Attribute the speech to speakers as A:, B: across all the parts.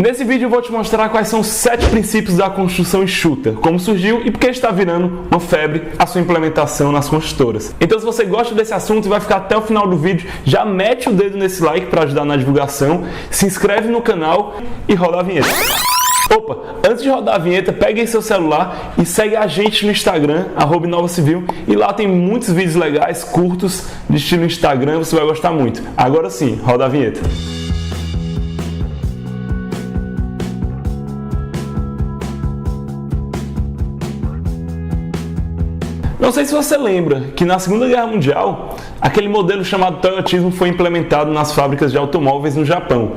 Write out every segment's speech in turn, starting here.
A: Nesse vídeo eu vou te mostrar quais são os 7 princípios da construção enxuta, como surgiu e por que está virando uma febre a sua implementação nas construtoras. Então se você gosta desse assunto e vai ficar até o final do vídeo, já mete o dedo nesse like para ajudar na divulgação, se inscreve no canal e roda a vinheta. Opa, antes de rodar a vinheta, pegue aí seu celular e segue a gente no Instagram, @InovaCivil, e lá tem muitos vídeos legais, curtos, de estilo Instagram, você vai gostar muito. Agora sim, roda a vinheta. Não sei se você lembra que na Segunda Guerra Mundial, aquele modelo chamado Toyotismo foi implementado nas fábricas de automóveis no Japão.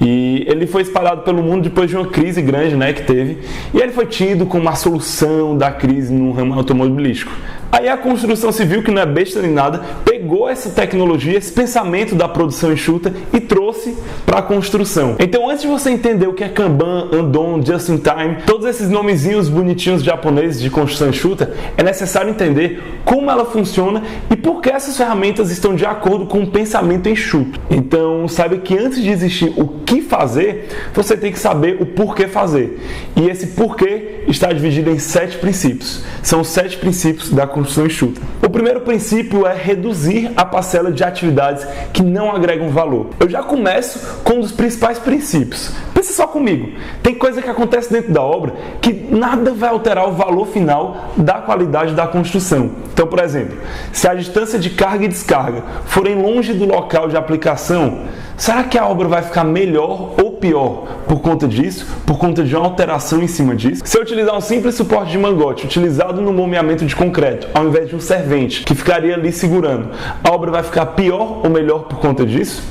A: E ele foi espalhado pelo mundo depois de uma crise grande, que teve. E ele foi tido como a solução da crise no ramo automobilístico. Aí a construção civil, que não é besta nem nada, pegou essa tecnologia, esse pensamento da produção enxuta e trouxe para a construção. Então, antes de você entender o que é Kanban, Andon, Just in Time, todos esses nomezinhos bonitinhos japoneses de construção enxuta, é necessário entender como ela funciona e por que essas ferramentas estão de acordo com o pensamento enxuto. Então, saiba que antes de existir o que fazer, você tem que saber o porquê fazer. E esse porquê está dividido em 7 princípios. São os 7 princípios da construção enxuta. O primeiro princípio é reduzir a parcela de atividades que não agregam valor. Eu já começo com um dos principais princípios. Pensa só comigo. Tem coisa que acontece dentro da obra que nada vai alterar o valor final da qualidade da construção. Então, por exemplo, se a distância de carga e descarga forem longe do local de aplicação, será que a obra vai ficar melhor ou pior por conta disso? Por conta de uma alteração em cima disso? Se eu utilizar um simples suporte de mangote utilizado no momeamento de concreto, ao invés de um servente que ficaria ali segurando, a obra vai ficar pior ou melhor por conta disso?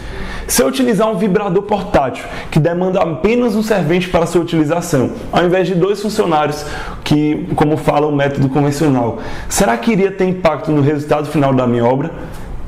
A: Se eu utilizar um vibrador portátil que demanda apenas um servente para sua utilização, ao invés de 2 funcionários, que, como fala o método convencional, será que iria ter impacto no resultado final da minha obra?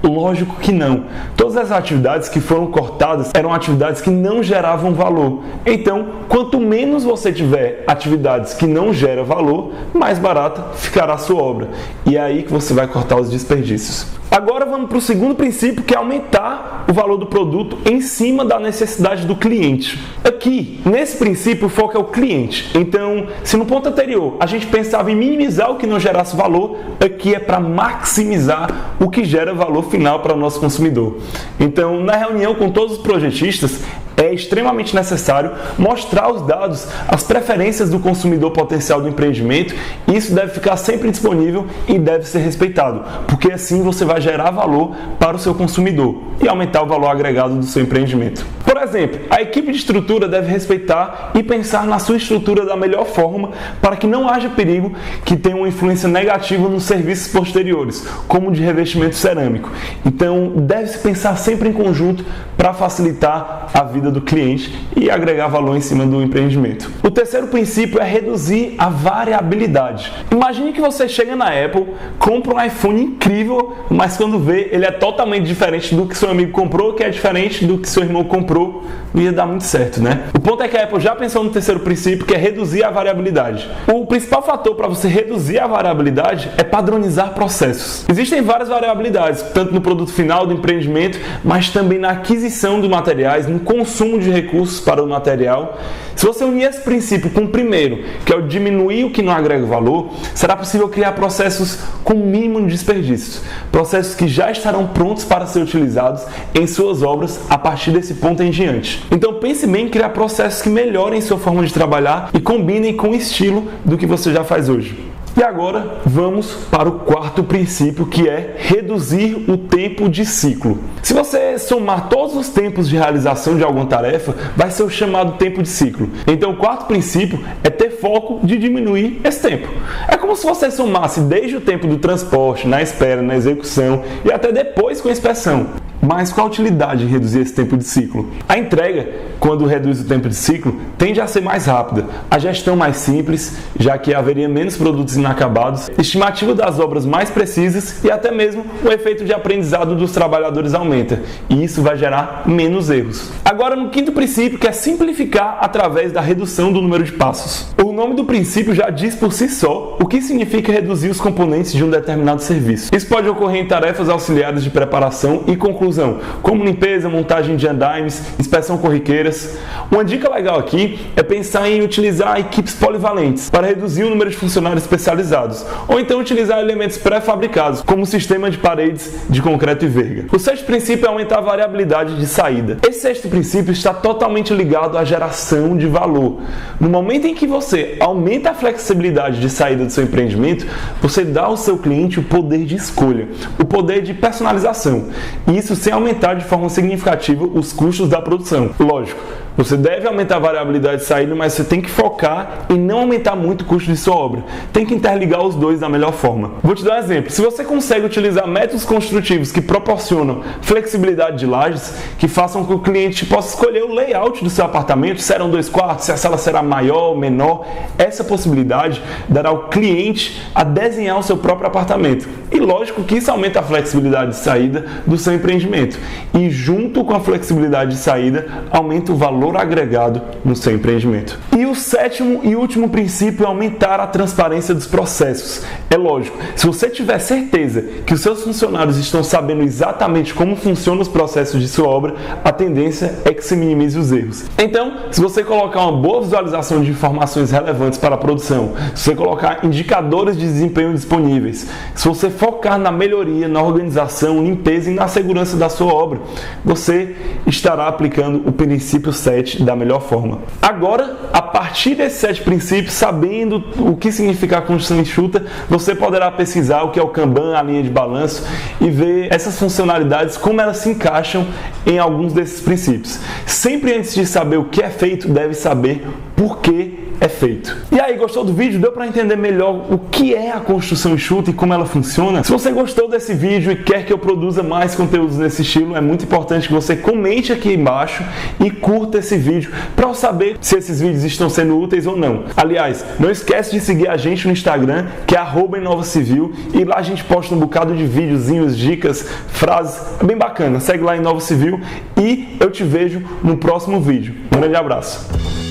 A: Lógico que não. Todas as atividades que foram cortadas eram atividades que não geravam valor. Então, quanto menos você tiver atividades que não geram valor, mais barata ficará a sua obra. E é aí que você vai cortar os desperdícios. Agora vamos para o segundo princípio, que é aumentar o valor do produto em cima da necessidade do cliente. Aqui, nesse princípio, o foco é o cliente. Então, se no ponto anterior a gente pensava em minimizar o que não gerasse valor, aqui é para maximizar o que gera valor final para o nosso consumidor. Então, na reunião com todos os projetistas, é extremamente necessário mostrar os dados, as preferências do consumidor potencial do empreendimento, e isso deve ficar sempre disponível e deve ser respeitado, porque assim você vai gerar valor para o seu consumidor e aumentar o valor agregado do seu empreendimento. Por exemplo, a equipe de estrutura deve respeitar e pensar na sua estrutura da melhor forma para que não haja perigo que tenha uma influência negativa nos serviços posteriores, como de revestimento cerâmico. Então, deve-se pensar sempre em conjunto para facilitar a vida do cliente e agregar valor em cima do empreendimento. O terceiro princípio é reduzir a variabilidade. Imagine que você chega na Apple, compra um iPhone incrível, mas quando vê, ele é totalmente diferente do que seu amigo comprou, que é diferente do que seu irmão comprou, não ia dar muito certo, né? O ponto é que a Apple já pensou no terceiro princípio, que é reduzir a variabilidade. O principal fator para você reduzir a variabilidade é padronizar processos. Existem várias variabilidades, tanto no produto final do empreendimento, mas também na aquisição de materiais, no consumo de recursos para o material. Se você unir esse princípio com o primeiro, que é o diminuir o que não agrega valor, será possível criar processos com mínimo de desperdícios. Processos que já estarão prontos para ser utilizados em suas obras a partir desse ponto em diante. Então pense bem em criar processos que melhorem sua forma de trabalhar e combinem com o estilo do que você já faz hoje. E agora vamos para o quarto princípio, que é reduzir o tempo de ciclo. Se você somar todos os tempos de realização de alguma tarefa, vai ser o chamado tempo de ciclo. Então o quarto princípio é ter foco de diminuir esse tempo. É como se você somasse desde o tempo do transporte, na espera, na execução e até depois com a inspeção. Mas qual a utilidade em reduzir esse tempo de ciclo? A entrega, quando reduz o tempo de ciclo, tende a ser mais rápida, a gestão mais simples, já que haveria menos produtos inacabados, estimativa das obras mais precisas e até mesmo o efeito de aprendizado dos trabalhadores aumenta, e isso vai gerar menos erros. Agora, no quinto princípio, que é simplificar através da redução do número de passos. O nome do princípio já diz por si só o que significa reduzir os componentes de um determinado serviço. Isso pode ocorrer em tarefas auxiliares de preparação e conclusão conclusão, como limpeza, montagem de andaimes, inspeção corriqueiras. Uma dica legal aqui é pensar em utilizar equipes polivalentes para reduzir o número de funcionários especializados, ou então utilizar elementos pré-fabricados, como o sistema de paredes de concreto e verga. O sexto princípio é aumentar a variabilidade de saída. Esse sexto princípio está totalmente ligado à geração de valor. No momento em que você aumenta a flexibilidade de saída do seu empreendimento, você dá ao seu cliente o poder de escolha, o poder de personalização, e isso sem aumentar de forma significativa os custos da produção. Lógico, você deve aumentar a variabilidade de saída, mas você tem que focar em não aumentar muito o custo de sua obra. Tem que interligar os dois da melhor forma. Vou te dar um exemplo. Se você consegue utilizar métodos construtivos que proporcionam flexibilidade de lajes, que façam com que o cliente possa escolher o layout do seu apartamento, se serão 2 quartos, se a sala será maior ou menor, essa possibilidade dará ao cliente a desenhar o seu próprio apartamento. E lógico que isso aumenta a flexibilidade de saída do seu empreendimento. E junto com a flexibilidade de saída, aumenta o valor agregado no seu empreendimento. E o sétimo e último princípio é aumentar a transparência dos processos. É lógico, se você tiver certeza que os seus funcionários estão sabendo exatamente como funcionam os processos de sua obra, a tendência é que se minimize os erros. Então, se você colocar uma boa visualização de informações relevantes para a produção, se você colocar indicadores de desempenho disponíveis, se você focar na melhoria, na organização, limpeza e na segurança da sua obra, você estará aplicando o princípio 7 da melhor forma. Agora, a partir desses 7 princípios, sabendo o que significa a construção enxuta, você poderá pesquisar o que é o Kanban, a linha de balanço, e ver essas funcionalidades, como elas se encaixam em alguns desses princípios. Sempre antes de saber o que é feito, deve saber por que é feito. E aí, gostou do vídeo? Deu para entender melhor o que é a construção enxuta e como ela funciona? Se você gostou desse vídeo e quer que eu produza mais conteúdos nesse estilo, é muito importante que você comente aqui embaixo e curta esse vídeo para eu saber se esses vídeos estão sendo úteis ou não. Aliás, não esquece de seguir a gente no Instagram, que é @InovaCivil, e lá a gente posta um bocado de videozinhos, dicas, frases, é bem bacana. Segue lá em Inova Civil e eu te vejo no próximo vídeo. Um grande abraço!